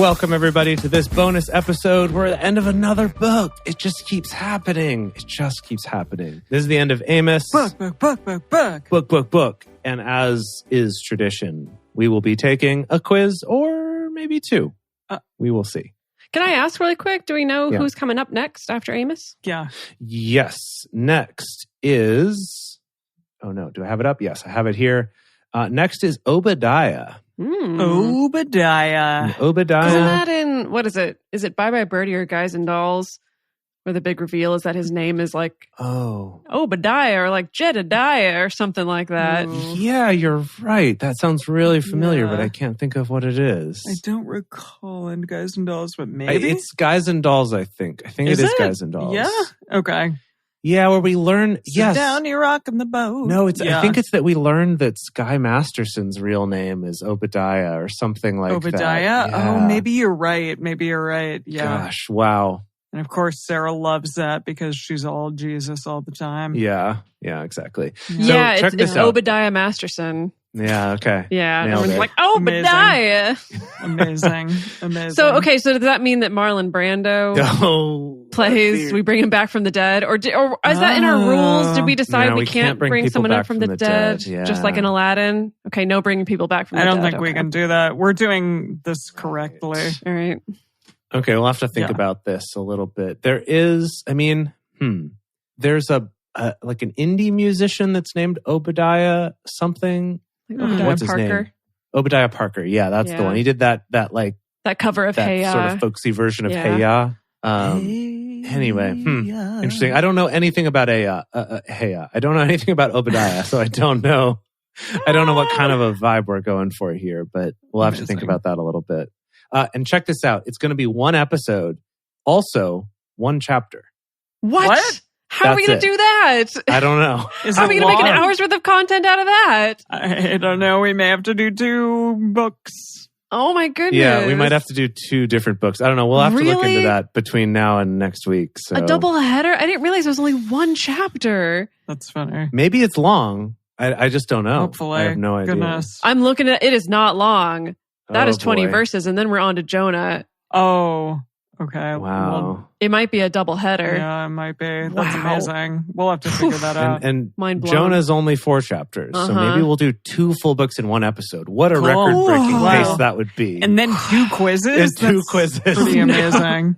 welcome everybody to this bonus episode. We're at the end of another book. It just keeps happening. This is the end of Amos. Book. And as is tradition, we will be taking a quiz or maybe two. We will see. Can I ask really quick? Do we know who's coming up next after Amos? Yeah. Yes. Next is... Oh no, do I have it up? Yes, I have it here. Next is Obadiah. Obadiah. Isn't that in, what is it? Is it Bye Bye Birdie or Guys and Dolls? Where the big reveal is that his name is like Obadiah or like Jedediah or something like that. Yeah, you're right. That sounds really familiar, but I can't think of what it is. I don't recall in Guys and Dolls, but maybe? It's Guys and Dolls, I think. I think it is Guys and Dolls. Yeah? Okay. Yeah, where we learn... Sit down, you're rocking the boat. No, it's. I think it's that we learned that Sky Masterson's real name is Obadiah or something like that. Obadiah? Yeah. Oh, maybe you're right. Yeah. Gosh, wow. And of course, Sarah loves that because she's all Jesus all the time. Yeah, exactly. Yeah, so it's Obadiah Masterson. Yeah, okay. Yeah, Nailed everyone's it. like, Obadiah! Amazing. So does that mean that Marlon Brando plays, we bring him back from the dead? Or is that in our rules? Did we decide we can't bring someone up from the dead? Yeah. Just like in Aladdin? Okay, no bringing people back from the dead. I don't think we can do that. We're doing this correctly. All right. Okay, we'll have to think about this a little bit. There is, there's like an indie musician that's named Obadiah something. Obadiah What's Parker. his name? Obadiah Parker. Yeah, that's the one. He did that cover of that Hey Ya. sort of folksy version of Hey Ya. Anyway, interesting. I don't know anything about Hey Ya. I don't know anything about Obadiah, so I don't know what kind of a vibe we're going for here, but we'll have to think about that a little bit. And check this out. It's going to be one episode, also one chapter. What? How are we going to do that? I don't know. How are we going to make an hour's worth of content out of that? I don't know. We may have to do 2 books. Oh my goodness. Yeah, we might have to do 2 different books. I don't know. We'll have to look into that between now and next week. So. A double header? I didn't realize there was only one chapter. That's funny. Maybe it's long. I just don't know. Hopefully. I have no idea. Goodness. I'm looking at it. Is not long. That is 20 verses, and then we're on to Jonah. Oh, okay. Wow. Well, it might be a double header. Yeah, it might be. That's amazing. We'll have to figure that out. And mind blown. Jonah's only 4 chapters, so maybe we'll do 2 full books in one episode. What a record-breaking pace that would be. And then 2 quizzes? And 2 quizzes. Pretty amazing.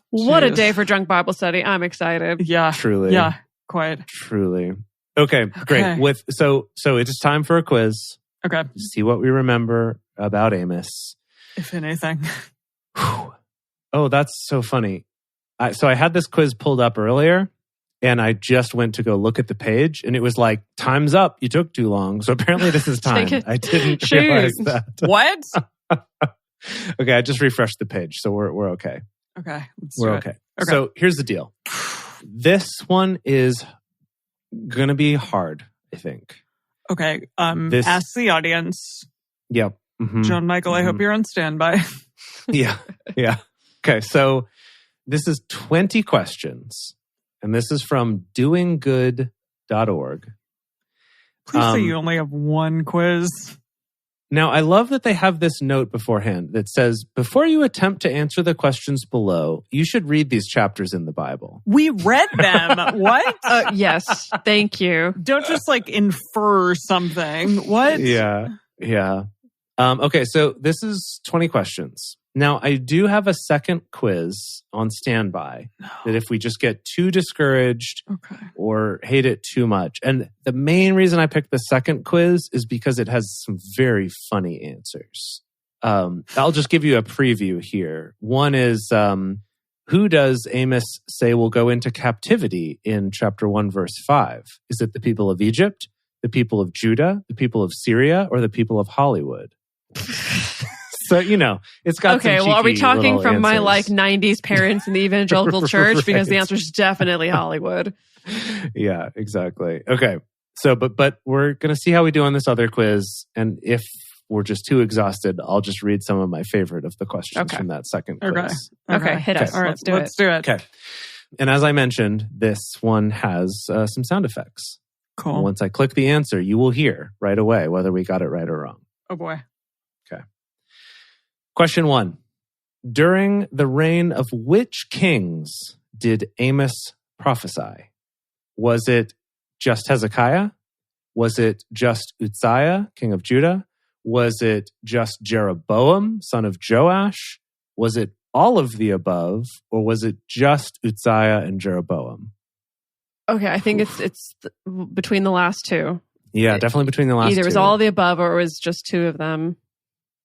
What a day for drunk Bible study. I'm excited. Yeah. Truly. Yeah, quite. Truly. Okay, great. So it is time for a quiz. Okay. See what we remember about Amos. If anything. Oh, that's so funny. So I had this quiz pulled up earlier, and I just went to go look at the page, and it was like, time's up. You took too long. So apparently this is time. I didn't realize that. What? Okay, I just refreshed the page, so we're okay. Okay. We're okay. So here's the deal. This one is going to be hard, I think. Okay. Ask the audience. Yep. Mm-hmm. John Michael, I hope you're on standby. Yeah. Okay, so this is 20 questions, and this is from doinggood.org. Please say you only have 1 quiz. Now, I love that they have this note beforehand that says, before you attempt to answer the questions below, you should read these chapters in the Bible. We read them. What? Yes, thank you. Don't just infer something. What? Yeah. Okay, so this is 20 questions. Now, I do have a second quiz on standby that if we just get too discouraged or hate it too much. And the main reason I picked the second quiz is because it has some very funny answers. I'll just give you a preview here. One is, who does Amos say will go into captivity in chapter 1, verse 5? Is it the people of Egypt, the people of Judah, the people of Syria, or the people of Hollywood? So, it's got some cheeky are we talking from my answers. 90s parents in the evangelical church? Right. Because the answer is definitely Hollywood. Yeah, exactly. Okay. So, but we're going to see how we do on this other quiz. And if we're just too exhausted, I'll just read some of my favorite of the questions from that second quiz. Okay, hit us. All right, let's do it. Okay. And as I mentioned, this one has some sound effects. Cool. And once I click the answer, you will hear right away whether we got it right or wrong. Oh, boy. Okay. Question 1. During the reign of which kings did Amos prophesy? Was it just Hezekiah? Was it just Uzziah, king of Judah? Was it just Jeroboam, son of Joash? Was it all of the above? Or was it just Uzziah and Jeroboam? Okay, I think it's between the last two. Yeah, definitely between the last two. Either it was all of the above or it was just two of them.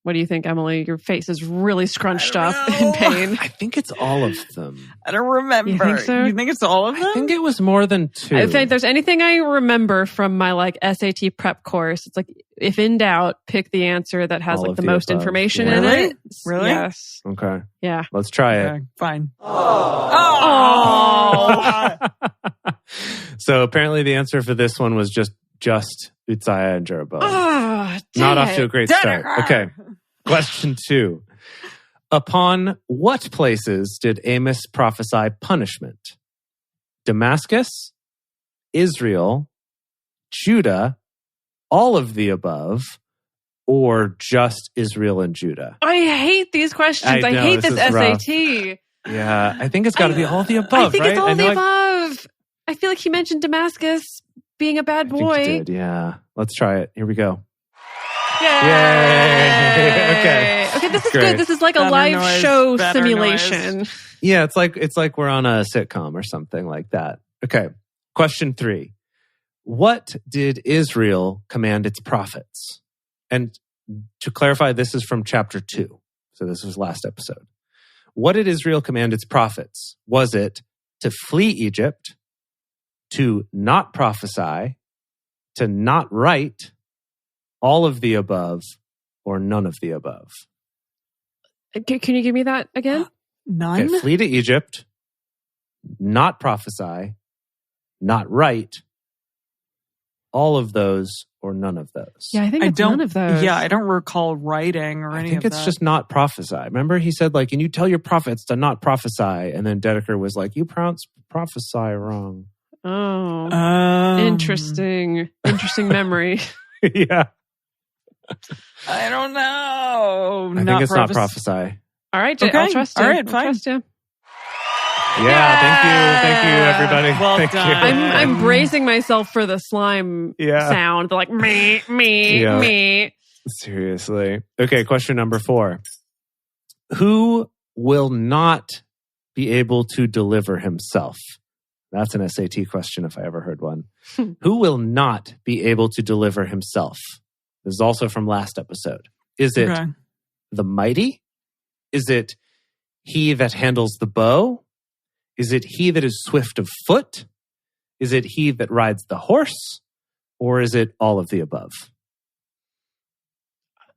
What do you think, Emily? Your face is really scrunched up in pain. I think it's all of them. I don't remember. You think so? You think it's all of them? I think it was more than two. If there's anything I remember from my SAT prep course, it's if in doubt, pick the answer that has all the most above. information Yeah. in it. Really? Yes. Okay. Yeah. Let's try Okay, it. fine. Oh. So apparently the answer for this one was just Uzziah and Jeroboam. Dang Not off to a it. great start. Okay. Question 2. Upon what places did Amos prophesy punishment? Damascus, Israel, Judah, all of the above, or just Israel and Judah? I hate these questions. I know, hate this this is rough. SAT. Yeah, I think it's got to be all the above, I think right? it's all I the know above. I feel like he mentioned Damascus being a bad I think boy. you did, yeah. Let's try it. Here we go. Yay! Okay. Okay, this is Great. good. This is like a Better live noise, show better simulation. Yeah, it's like we're on a sitcom or something like that. Okay. Question 3. What did Israel command its prophets? And to clarify, this is from chapter 2. So this was last episode. What did Israel command its prophets? Was it to flee Egypt, to not prophesy, to not write, all of the above, or none of the above? Can you give me that again? None? Okay, flee to Egypt, not prophesy, not write, all of those or none of those. Yeah, I think it's none of those. Yeah, I don't recall writing or any of that. I think it's just not prophesy. Remember he said and you tell your prophets to not prophesy. And then Dedeker was like, you pronounce prophesy wrong. Oh, interesting. Interesting memory. Yeah. I don't know. I think it's not prophesy. All right, Jay, Okay. I'll trust you. All right, I'll fine. trust you. Yeah, thank you, everybody. Well Thank done. you. I'm bracing myself for the slime sound. Like me, Yeah. me. Seriously. Okay, question number 4. Who will not be able to deliver himself? That's an SAT question if I ever heard one. Who will not be able to deliver himself? This is also from last episode. Is it the mighty? Is it he that handles the bow? Is it he that is swift of foot? Is it he that rides the horse? Or is it all of the above?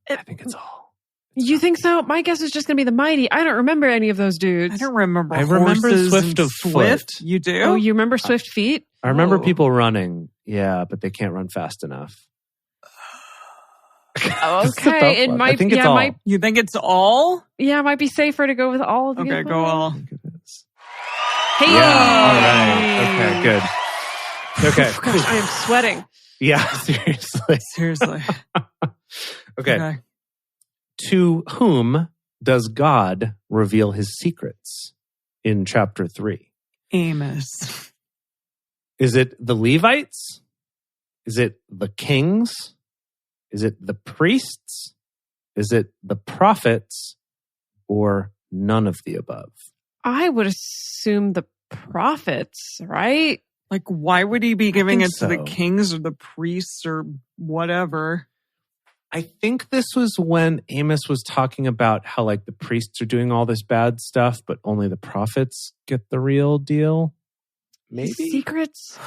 I think it's all. You think so? My guess is just going to be the mighty. I don't remember any of those dudes. I don't remember. I remember horses Swift and of Swift. Foot. You do? Oh, you remember Swift Feet? I remember Oh. people running, yeah, but they can't run fast enough. This is a tough Okay, it one. I might. think it's Yeah, all. might. You think it's all? Yeah, it might be safer to go with all of the Okay, above. go all. I think it is. Hey, Yeah, all right. Okay, good. Okay. Gosh, I am sweating. Yeah, seriously. Seriously. Okay. To whom does God reveal his secrets in chapter 3? Amos. Is it the Levites? Is it the kings? Is it the priests? Is it the prophets? Or none of the above? I would assume the prophets, right? Like, why would he be giving it think to so. the kings or the priests or whatever? I think this was when Amos was talking about how the priests are doing all this bad stuff, but only the prophets get the real deal. Maybe Secrets?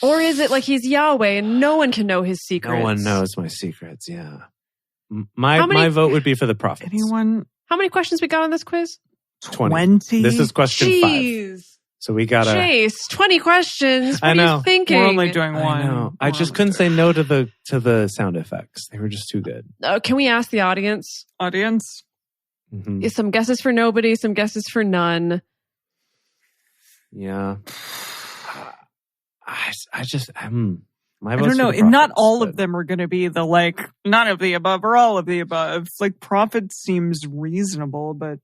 Or is it like he's Yahweh and no one can know his secrets? no one knows my secrets. Yeah, my vote would be for the prophets. Anyone? How many questions we got on this quiz? 20. This is question 5. Jeez. So we gotta. Jace, 20 questions. What I are know. you thinking? We're only doing one. I know. I We're just only couldn't say doing- no to the sound effects. They were just too good. Can we ask the audience? Audience? Mhm. Some guesses for nobody, some guesses for none. Yeah. I just My I vote's don't know. for the And not prophets, all but- of them are going to be the like, none of the above or all of the above. Like prophets seems reasonable, but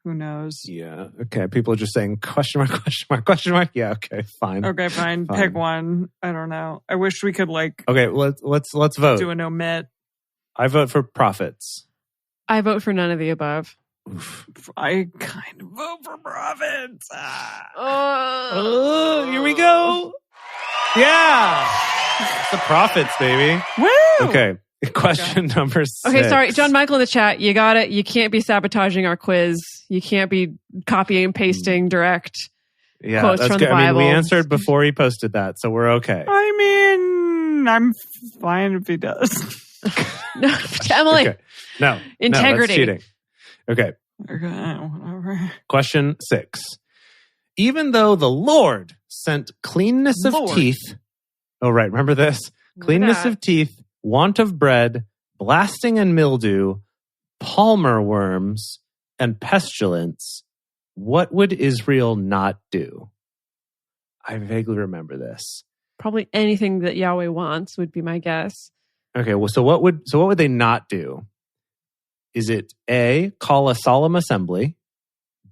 who knows? Yeah. Okay. People are just saying question mark, question mark, question mark. Yeah. Okay. Fine. Okay, fine. Pick one. I don't know. I wish we could like. Okay. Let's vote. Do an omit. I vote for prophets. I vote for none of the above. Oof. I kind of vote for prophets. Oh, here we go. Yeah. It's the prophets, baby. Woo! Okay. Question number 6. Okay, sorry. John Michael in the chat, you got it. You can't be sabotaging our quiz. You can't be copying and pasting direct quotes that's from good. the Bible. I mean, we answered before he posted that, so we're okay. I mean, I'm fine if he does. No, Emily. Okay. No. Integrity. No, that's cheating. Okay. Okay, whatever. Question 6. Even though the Lord sent cleanness of teeth. Oh, right. Remember this? Cleanness of teeth, want of bread, blasting and mildew, palmer worms, and pestilence. What would Israel not do? I vaguely remember this. Probably anything that Yahweh wants would be my guess. Okay, well, so what would they not do? Is it A, call a solemn assembly,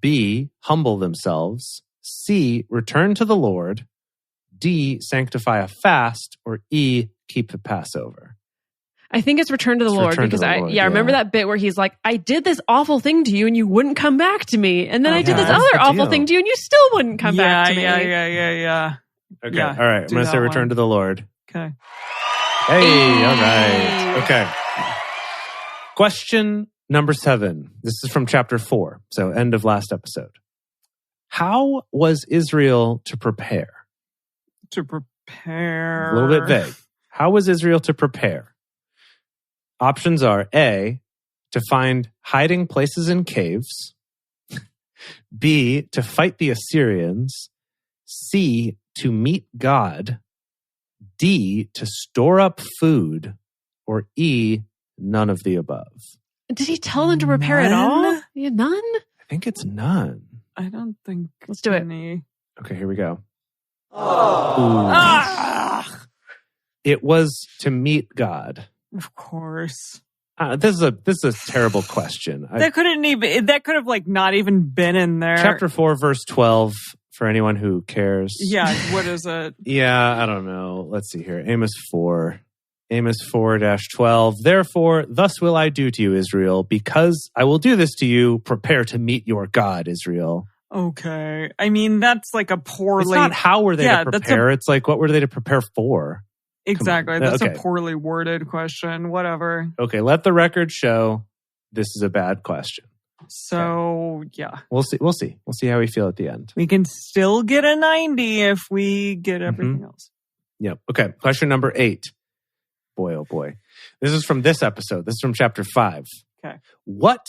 B, humble themselves, C, return to the Lord, D, sanctify a fast, or E, keep the Passover? I think it's return to the Lord because I remember that bit where he's like, I did this awful thing to you and you wouldn't come back to me. And then I did this other awful thing to you and you still wouldn't come back to me. Yeah. Okay, all right. I'm going to say return to the Lord. Okay. Hey, all right. Okay. Question number 7. This is from chapter 4, so end of last episode. How was Israel to prepare? To prepare. A little bit vague. How was Israel to prepare? Options are A, to find hiding places in caves, B, to fight the Assyrians, C, to meet God, D, to store up food, or E, none of the above. Did he tell them to prepare at all? Yeah, none? I think it's none. I don't think. Let's do it. Okay, here we go. Ah! It was to meet God. Of course. This is a terrible question. That could have like not even been in there. Chapter 4, verse 12, for anyone who cares. Yeah, what is it? Yeah, I don't know. Let's see here. Amos 4-12. Therefore, thus will I do to you, Israel, because I will do this to you. Prepare to meet your God, Israel. Okay. I mean, that's like a poorly... It's not how were they to prepare. It's like, what were they to prepare for? Exactly. That's a poorly worded question. Whatever. Okay, let the record show this is a bad question. So, yeah. We'll see. We'll see how we feel at the end. We can still get a 90 if we get everything else. Yep. Okay. Question number 8. Boy, oh boy. This is from this episode. This is from chapter 5. Okay. What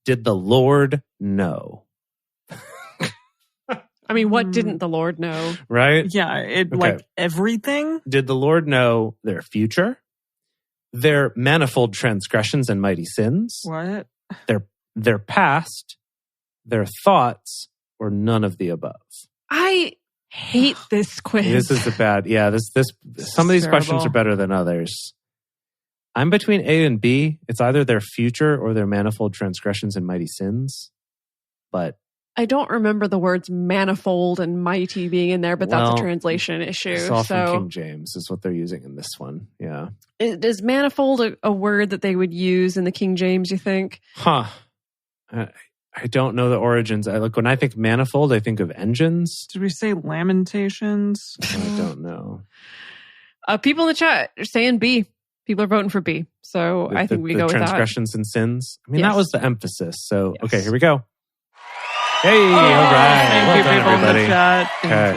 did the Lord know? I mean, what didn't the Lord know? Right? Yeah, like everything. Did the Lord know their future, their manifold transgressions and mighty sins? What? Their past, their thoughts, or none of the above? I hate this quiz. This is a bad. Yeah, this some of these questions are better than others. I'm between A and B. It's either their future or their manifold transgressions and mighty sins. But I don't remember the words manifold and mighty being in there, but that's a translation issue. It's all from King James is what they're using in this one. Yeah. Is manifold a word that they would use in the King James, you think? Huh. I don't know the origins. When I think manifold, I think of engines. Did we say Lamentations? I don't know. People in the chat are saying B. People are voting for B. So I think we go with that. Transgressions and sins. I mean, that was the emphasis. So, yes. Okay, here we go. Hey, all right. Thank you, people everybody. in the chat. Thank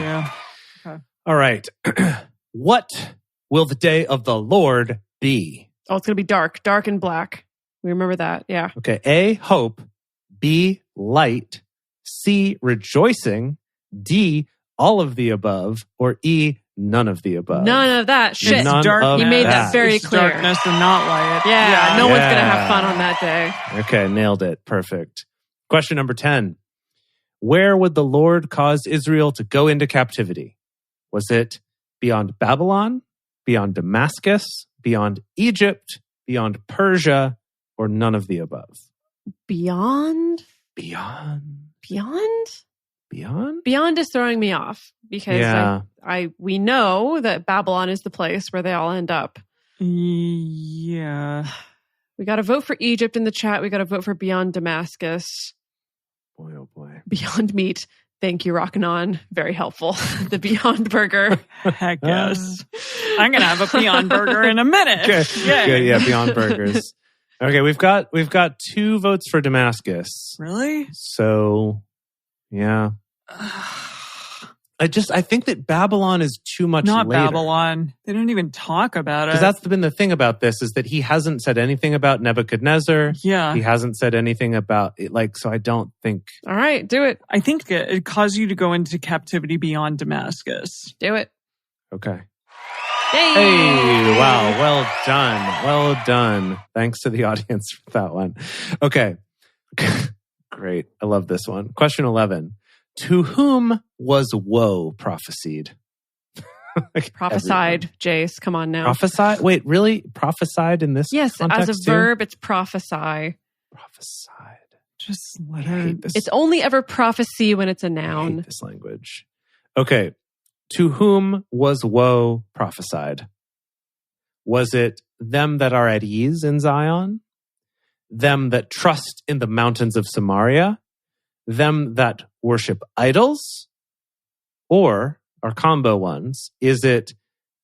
you. Okay. All right. What will the day of the Lord be? Oh, it's going to be dark and black. We remember that. Yeah. Okay. A, hope. B, light. C, rejoicing. D, all of the above. Or E, none of the above. None of that shit. You made that very clear. Darkness and not light. Yeah. No one's going to have fun on that day. Okay. Nailed it. Perfect. Question number 10. Where would the Lord cause Israel to go into captivity? Was it beyond Babylon, beyond Damascus, beyond Egypt, beyond Persia, or none of the above? Beyond? Beyond? Beyond? Beyond? Beyond is throwing me off because we know that Babylon is the place where they all end up. Yeah. We got to vote for Egypt in the chat. We got to vote for Beyond Damascus. Boy, oh boy. Beyond Meat. Thank you, Rockin' On. Very helpful. The Beyond Burger. Heck yes. I'm going to have a Beyond Burger in a minute. Okay. Good, yeah, Beyond Burgers. Okay, we've got 2 votes for Damascus. Really? So, yeah. I think that Babylon is too much Not later. Babylon. They don't even talk about it. Because that's been the thing about this, is that he hasn't said anything about Nebuchadnezzar. Yeah. He hasn't said anything about it, so I don't think... All right, do it. I think it caused you to go into captivity beyond Damascus. Do it. Okay. Hey, wow. Well done. Well done. Thanks to the audience for that one. Okay. Great. I love this one. Question 11. To whom was woe prophesied? Prophesied, Jace. Come on now. Prophesied? Wait, really? Prophesied in this Yes, context as a verb, it's prophesy. Prophesied. Just let I her... hate this. It's only ever prophecy when it's a I noun. hate this language. Okay. To whom was woe prophesied? Was it them that are at ease in Zion? Them that trust in the mountains of Samaria? Them that worship idols? Or, our combo ones, is it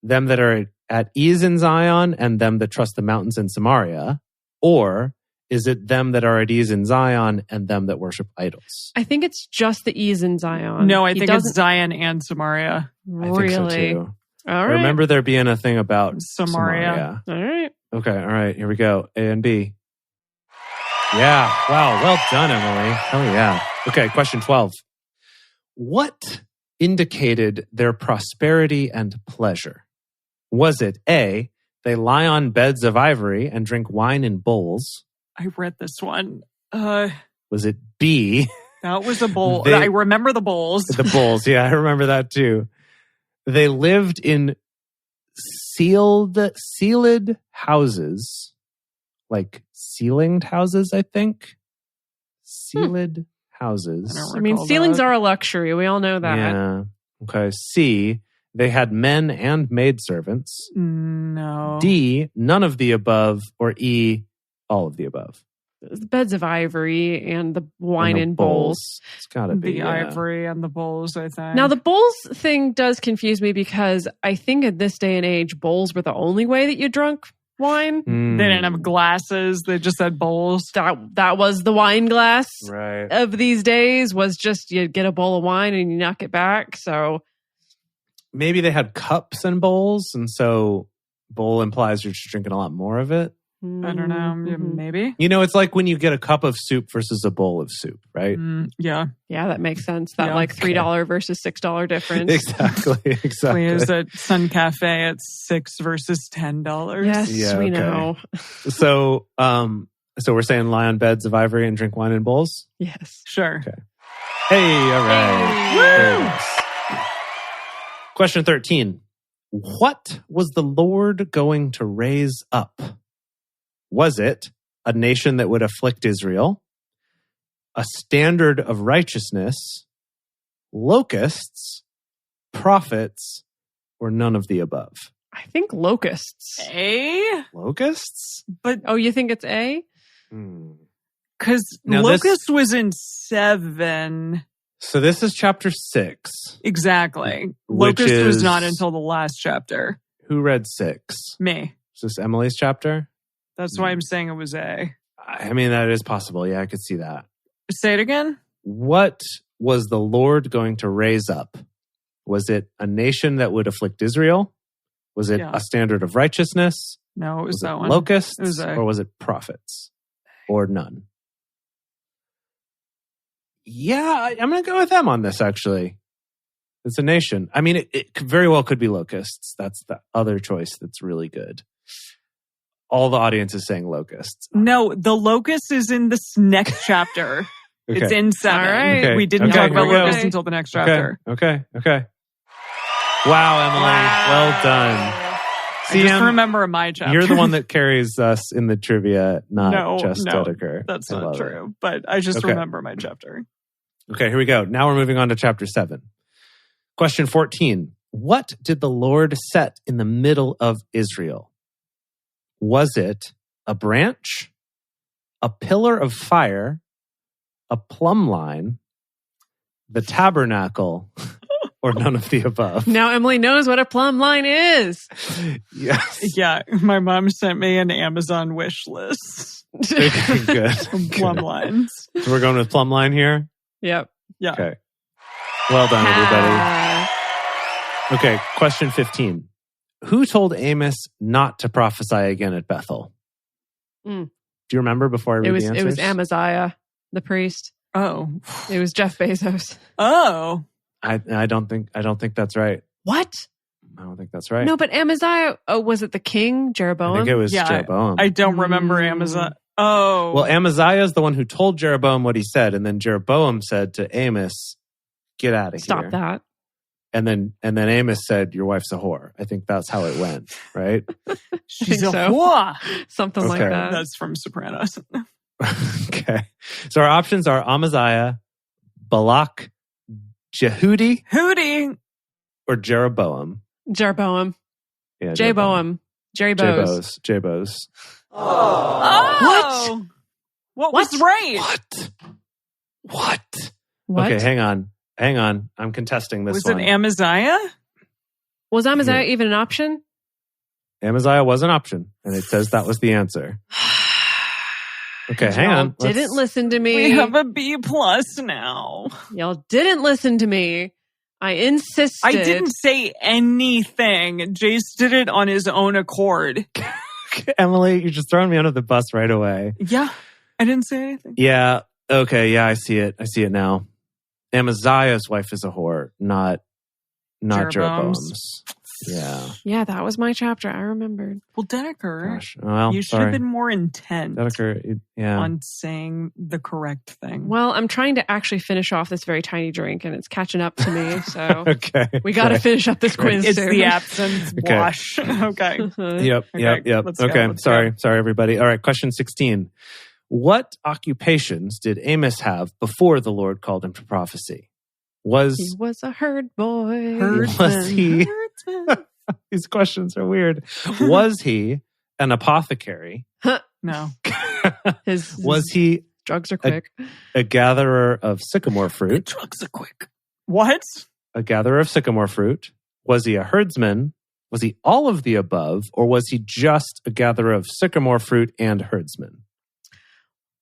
them that are at ease in Zion and them that trust the mountains in Samaria? Or is it them that are at ease in Zion and them that worship idols? I think it's just the ease in Zion. No, I think it's Zion and Samaria. Really? I think so too. All right. I remember there being a thing about Samaria. All right. Okay, all right, here we go. A and B. Yeah, wow, well done, Emily. Hell yeah. Okay, question 12. What indicated their prosperity and pleasure? Was it A, they lie on beds of ivory and drink wine in bowls? I read this one. Was it B? That was a bowl. I remember the bowls. The bowls, yeah, I remember that too. They lived in sealed houses, like ceilinged houses, I think. Sealed houses. I mean, ceilings are a luxury. We all know that. Yeah. Okay. C, they had men and maidservants. No. D, none of the above. Or E, all of the above. The beds of ivory and the wine in bowls. It's gotta be the ivory and the bowls, I think. Now, the bowls thing does confuse me because I think at this day and age, bowls were the only way that you drunk wine. They didn't have glasses. They just had bowls. That was the wine glass right. of these days, was just you get a bowl of wine and you knock it back. So maybe they had cups and bowls, and so bowl implies you're just drinking a lot more of it. I don't know. Maybe. You know, it's like when you get a cup of soup versus a bowl of soup, right? Yeah. Yeah, that makes sense. That like $3 versus $6 difference. Exactly. We use at Sun Cafe at $6 versus $10. Yes, we know. So we're saying lie on beds of ivory and drink wine in bowls? Yes. Sure. Okay. Hey, all right. Woo! Question 13. What was the Lord going to raise up? Was it a nation that would afflict Israel, a standard of righteousness, locusts, prophets, or none of the above? I think locusts. A? Locusts? But you think it's A? Because locust was in 7. So this is chapter 6. Exactly. Locust was not until the last chapter. Who read 6? Me. Is this Emily's chapter? That's why I'm saying it was A. I mean, that is possible. Yeah, I could see that. Say it again. What was the Lord going to raise up? Was it a nation that would afflict Israel? Was it a standard of righteousness? No, it was that one. Locusts? It was A. Or was it prophets? Or none? Yeah, I'm going to go with them on this, actually. It's a nation. I mean, it very well could be locusts. That's the other choice that's really good. All the audience is saying locusts. No, the locust is in this next chapter. Okay. It's in 7. All right. Okay. We didn't talk about locusts until the next chapter. Okay. Wow, Emily. Well done. I just remember my chapter. You're the one that carries us in the trivia, not just Dedeker. That's not true. But I just remember my chapter. Okay, here we go. Now we're moving on to chapter 7. Question 14. What did the Lord set in the middle of Israel? Was it a branch, a pillar of fire, a plumb line, the tabernacle, or none of the above? Now Emily knows what a plumb line is. Yes. Yeah, my mom sent me an Amazon wish list. Okay, good. Plumb lines. So we're going with plumb line here? Yep. Yeah. Okay. Well done, everybody. Okay, question 15. Who told Amos not to prophesy again at Bethel? Do you remember before I read the answers? It was Amaziah, the priest. Oh. It was Jeff Bezos. Oh. I don't think that's right. What? I don't think that's right. No, but Amaziah, was it the king, Jeroboam? I think it was Jeroboam. I don't remember Amaziah. Oh. Well, Amaziah is the one who told Jeroboam what he said, and then Jeroboam said to Amos, get out of here. Stop that. And then Amos said, your wife's a whore. I think that's how it went, right? She's a whore. Something like that. That's from Sopranos. Okay. So our options are Amaziah, Balak, Jehudi, Hootie, or Jeroboam. Jeroboam. Yeah, J-Boam. Jerry Bose. J-Bose. Oh. What was right? What? Okay, hang on. I'm contesting this one. Was it Amaziah? Was Amaziah even an option? Amaziah was an option, and it says that was the answer. Okay, hang on. Didn't listen to me. We have a B+ now. Y'all didn't listen to me. I insisted. I didn't say anything. Jace did it on his own accord. Emily, you're just throwing me under the bus right away. Yeah, I didn't say anything. Yeah, okay, yeah, I see it. I see it now. Amaziah's wife is a whore, not Jeroboam's. Yeah, that was my chapter. I remembered. Well, Dedeker, you should have been more intent Dedeker, on saying the correct thing. Well, I'm trying to actually finish off this very tiny drink, and it's catching up to me. So we got to finish up this quiz. It's soon. the absence wash. Okay. Yep. Okay. Sorry, everybody. All right. Question 16. What occupations did Amos have before the Lord called him to prophecy? He was a herd boy. Was he? These questions are weird. Was he an apothecary? No. Was he drugs are quick? A gatherer of sycamore fruit? Drugs are quick. What? A gatherer of sycamore fruit? Was he a herdsman? Was he all of the above? Or was he just a gatherer of sycamore fruit and herdsman?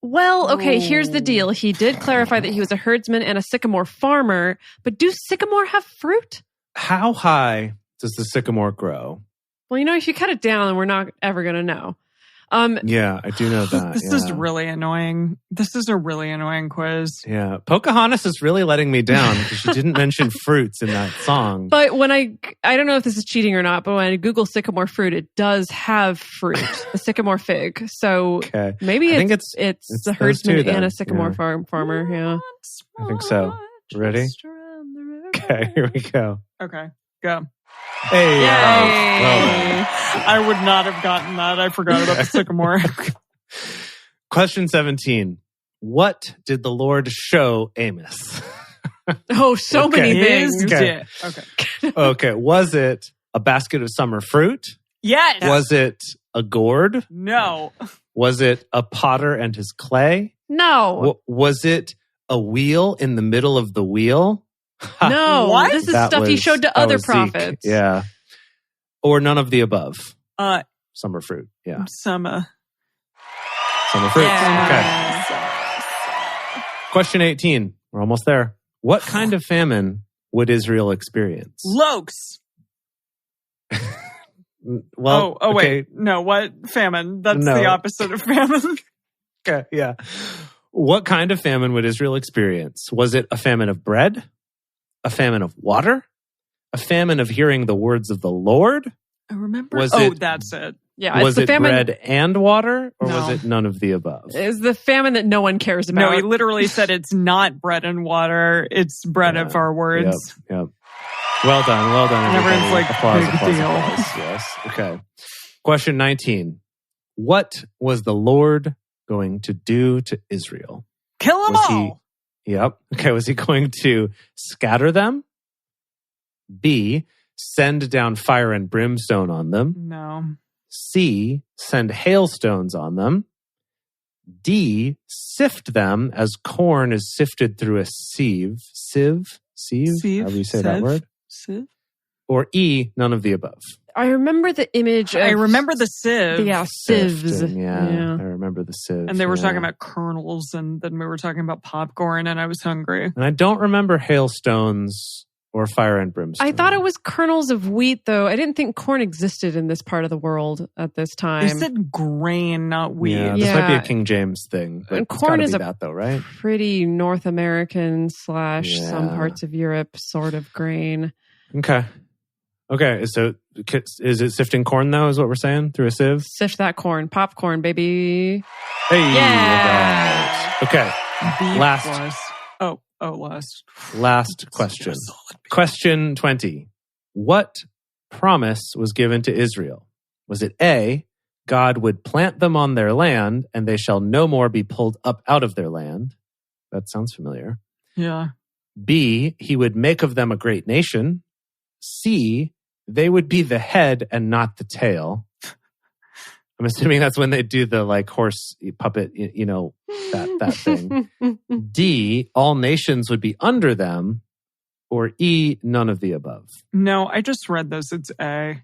Well, okay, here's the deal. He did clarify that he was a herdsman and a sycamore farmer, but do sycamore have fruit? How high does the sycamore grow? Well, if you cut it down, then we're not ever going to know. Yeah, I do know that. This is really annoying. This is a really annoying quiz. Yeah. Pocahontas is really letting me down because she didn't mention fruits in that song. But when I don't know if this is cheating or not, but when I Google sycamore fruit, it does have fruit, a sycamore fig. So maybe it's a herdsman and a sycamore farmer. Yeah. I think so. Ready? Okay, here we go. Okay, go. Hey, well, I would not have gotten that. I forgot about the sycamore. Question 17. What did the Lord show Amos? So many things. Okay. Was it a basket of summer fruit? Yes. Was it a gourd? No. Was it a potter and his clay? No. Was it a wheel in the middle of the wheel? No. What? This is stuff he showed to other prophets. Zeke. Yeah. Or none of the above. Summer fruit. Yeah. Summer fruit. Yeah. Okay. Question 18. We're almost there. What kind of famine would Israel experience? Lokes. Well, wait. No, what? Famine. That's the opposite of famine. Okay, yeah. What kind of famine would Israel experience? Was it a famine of bread? A famine of water? A famine of hearing the words of the Lord? I remember. That's it. Yeah, was it's it famine... bread and water? Or was it none of the above? It's the famine that no one cares about. No, he literally said it's not bread and water. It's bread of our words. Yep. Well done. Well done. Never everybody. like Applause, big applause, deal. applause. Yes. Okay. Question 19. What was the Lord going to do to Israel? Kill them all. Yep. Okay. Was he going to scatter them? B, send down fire and brimstone on them? No. C, send hailstones on them? D, sift them as corn is sifted through a sieve? Sieve? However you say that word? Sieve? Or E, none of the above? I remember the image of... I remember the sieve. Yeah, sieves. Yeah, I remember the sieve. And they were talking about kernels, and then we were talking about popcorn, and I was hungry. And I don't remember hailstones or fire and brimstone. I thought it was kernels of wheat, though. I didn't think corn existed in this part of the world at this time. They said grain, not wheat. Yeah, this might be a King James thing. But and corn is that, though, right? Pretty North American / some parts of Europe sort of grain. Okay, so is it sifting corn, though, is what we're saying, through a sieve? Sift that corn. Popcorn, baby. Hey! Yeah! Right. Okay, last question. Question 20. What promise was given to Israel? Was it A, God would plant them on their land, and they shall no more be pulled up out of their land? That sounds familiar. Yeah. B, he would make of them a great nation. C, they would be the head and not the tail. I'm assuming that's when they do the like horse puppet, that thing. D, all nations would be under them. Or E, none of the above. No, I just read this. It's A.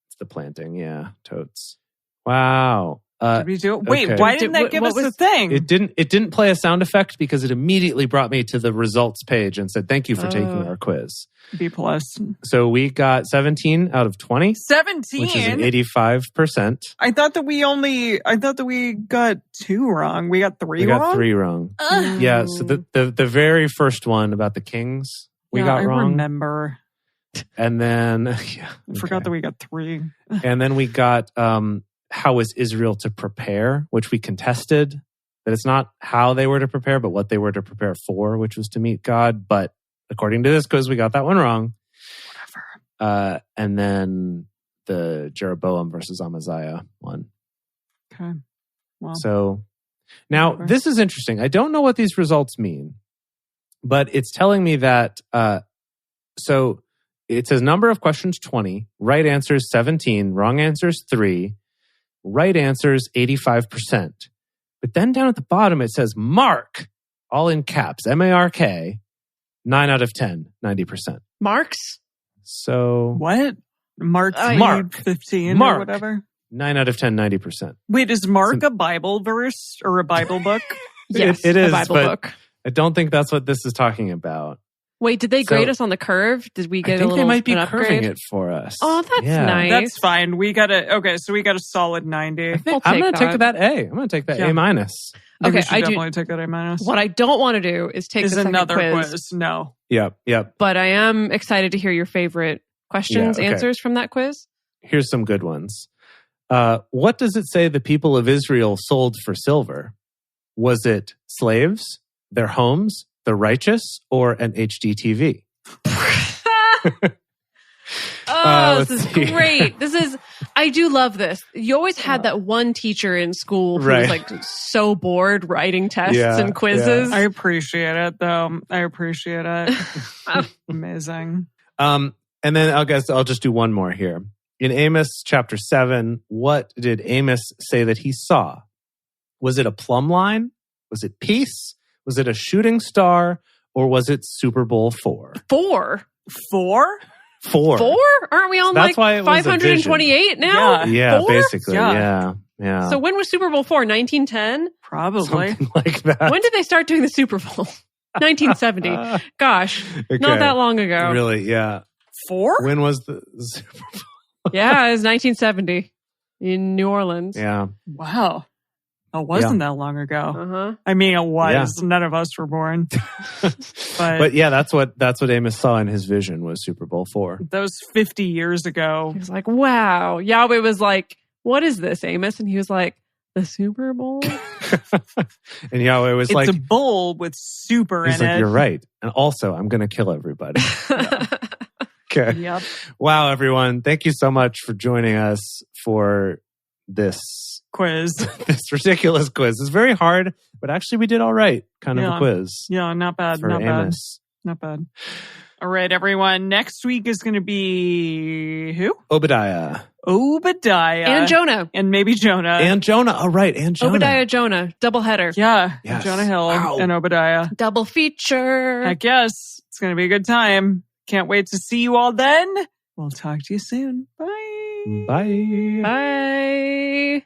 It's the planting, yeah, totes. Wow. Did we do it? Wait, why didn't that give us the thing? It didn't play a sound effect because it immediately brought me to the results page and said, thank you for taking our quiz. B+. So we got 17 out of 20. 17? Which is an 85%. I thought that we got 2 wrong. We got 3 wrong? We got 3 wrong. Yeah, so the very first one about the kings, we got wrong. I remember. And then... I forgot that we got 3. And then we got... how was Israel to prepare, which we contested, that it's not how they were to prepare, but what they were to prepare for, which was to meet God. But according to this quiz, we got that one wrong. Whatever. And then the Jeroboam versus Amaziah one. Okay. Well, so now this is interesting. I don't know what these results mean, but it's telling me that, so it says number of questions 20, right answers 17, wrong answers 3. Right answers 85%. But then down at the bottom it says mark, all in caps, M-A-R-K, 9 out of 10, 90%. Marks? So... What? Mark 15 Mark, or whatever? 9 out of 10, 90%. Wait, is Mark a Bible verse or a Bible book? Yes, it is, a Bible book. I don't think that's what this is talking about. Wait, did they grade us on the curve? Did we get a little they might be upgrade? curving it for us. Oh, that's nice. That's fine. We got a solid 90. I'm going to take that A. I'm going to take that A minus. Okay, I definitely take that A minus. What I don't want to do is take another quiz. No. Yep. But I am excited to hear your favorite questions, answers from that quiz. Here's some good ones. What does it say the people of Israel sold for silver? Was it slaves, their homes, the righteous, or an HD TV? This is great. I do love this. You always had that one teacher in school who was like so bored writing tests and quizzes. Yeah. I appreciate it, though. I appreciate it. Amazing. And then I'll just do one more here. In Amos chapter 7, what did Amos say that he saw? Was it a plumb line? Was it peace? Was it a shooting star? Or was it Super Bowl 4? 4? 4? 4? Aren't we on that's like 528 now? Yeah, 4? basically. Yeah. So when was Super Bowl 4? 1910? Probably. Something like that. When did they start doing the Super Bowl? 1970. Gosh, not that long ago. Really, yeah. 4? When was the Super Bowl? Yeah, it was 1970 in New Orleans. Yeah. Wow. It wasn't that long ago. Uh-huh. I mean, it was. Yeah. None of us were born. but yeah, that's what Amos saw in his vision was Super Bowl 4. That was 50 years ago. He was like, wow. Yahweh was like, what is this, Amos? And he was like, the Super Bowl? And Yahweh was it's a bowl with super in it. He's like, you're right. And also, I'm going to kill everybody. Okay. Yep. Wow, everyone. Thank you so much for joining us for this quiz. This ridiculous quiz. It's very hard, but actually we did all right. Kind of a quiz. Yeah, not bad. For Not Amos. bad. Not bad. All right, everyone. Next week is going to be who? Obadiah. And Jonah. And maybe Jonah. And Jonah. All right. And Jonah. Obadiah, Jonah. Double header. Yeah. Yes. Jonah Hill and Obadiah. Double feature. Heck yes. It's going to be a good time. Can't wait to see you all then. We'll talk to you soon. Bye. Bye. Bye.